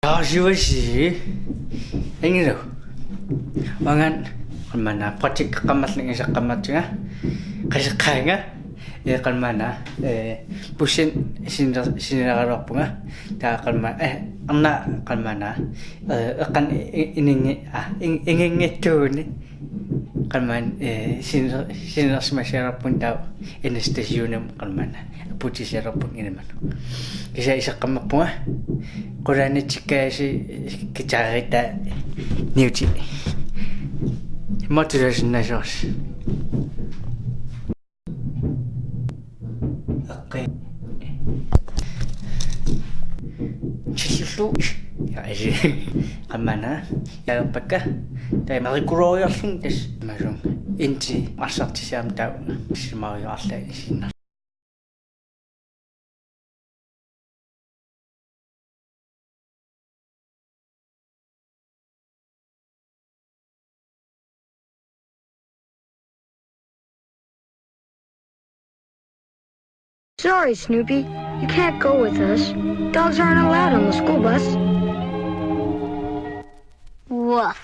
Siwasi ingiro mangan mana project kamatling isa kamatnga kasi kaya kalmana pusin sinarap nga ta kalma anna kalmana akan ingin to ni kalman sinas masyarap pun daw in stationem kalmana puti sarap pun inaman kasi isa kamat nga Kurang jika si kejarita niuci, motivasi nasos. Oke, cilu ya sih, kemana? Ya apakah? Tapi mari kuroyal singkis, macam inci masak siam tahu semua yang ada di sini. Sorry, Snoopy. You can't go with us. Dogs aren't allowed on the school bus. Woof.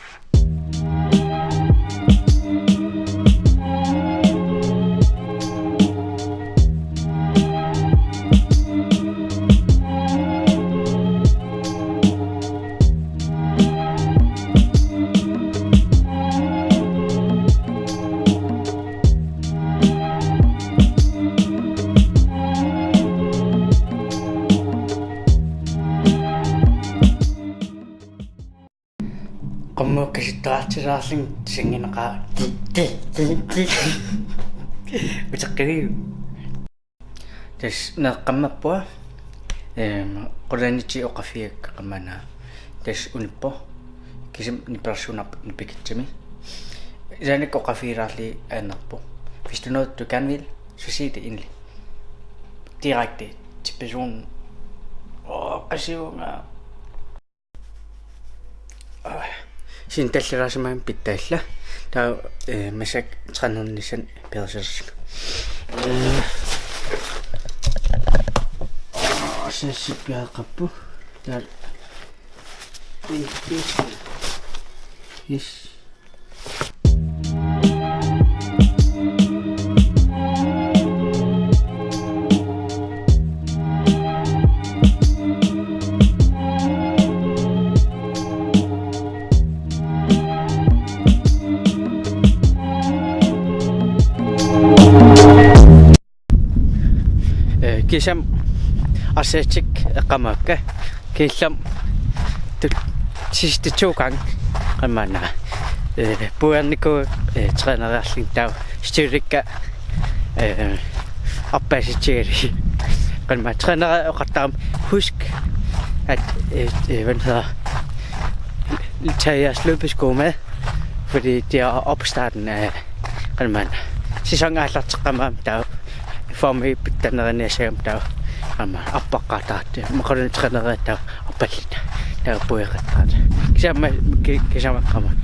Kamu kasi taasirasing singin ka Bacak kayo Terus nakamap po Kuranichi o kafe kakamana Terus unipo Kasi niprasunap nipikit sami Zane ko kafe rasli anak po Hvis du noget du gerne vil Så sig det endelig Direkte til personen Kasi jo Sintallerasmaan pittailla taa masak 300 persers sippiaqappu taa yes Kisam asetik qamakka killam sidste 2 gange kamana puerniko trænerarling dav styrika opbasiteri kan træner og qatam husk at hvad hedder tage jeres løbesko med fordi det er opstarten af kan man sæson er lagt kamam dav Fami pitanarane siam tau ama apakata makon tsanara tau apalita tau puerata kisama kamak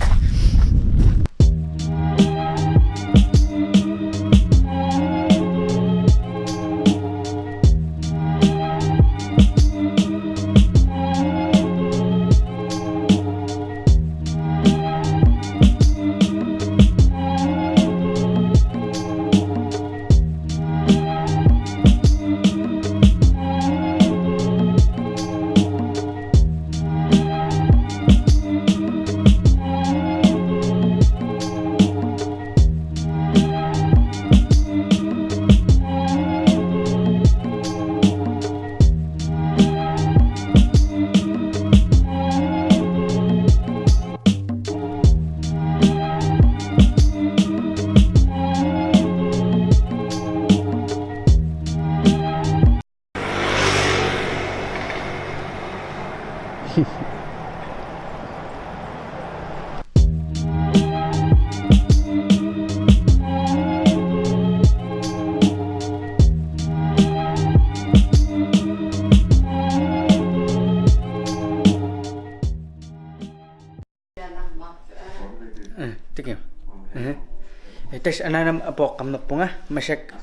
Tiga. Terus anak-anak apa kamu punga masak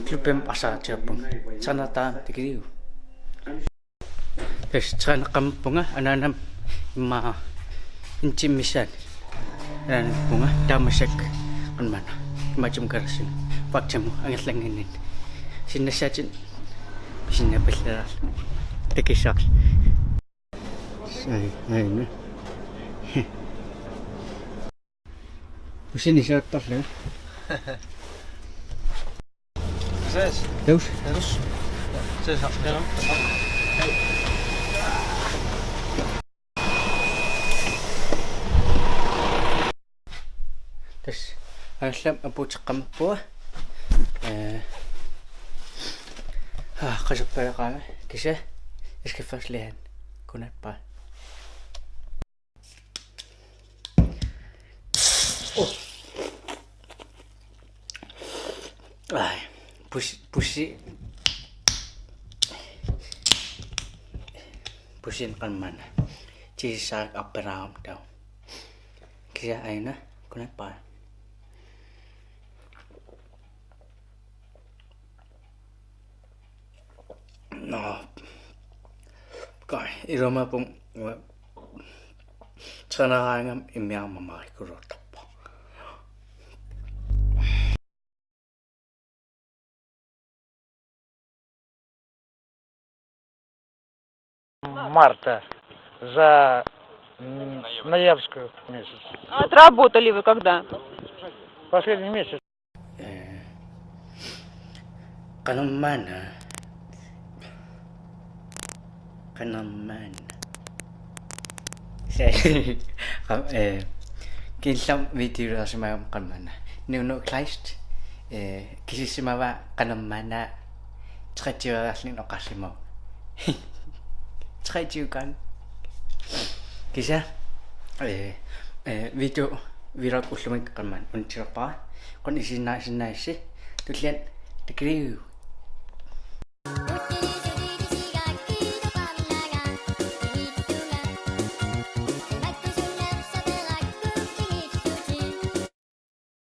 klubem asa cepung sana ta tiga. Tes træneqampunga ananam imma intimmisan ananpunga tamasak anmana imachum karsin pakchamu angallanginin sinnassatin sinnapallaral takisaq ayna Pusini saattarlu Ses. Deus Terus. Ses dalam. tes angallam aputeqqamappua qasuppalaqaama kisa iskaffarslihan kunappa ai pusin qanmana tiisaak apparaam tau kisa aina kunappa no kai iroma pung tsanarangam immiarmamarikurortarpa Марта за ноябрьскую месяц. Отработали вы когда? Последний месяц. Qanermaannaa killam videoersimagam qanmaana nuno kleist kisissimava Qanermaannaa 30-erlin oqarlimau 30 gang kisa video virak ullumik qanmaan untirpaa qon isinnaissi tullian tikriu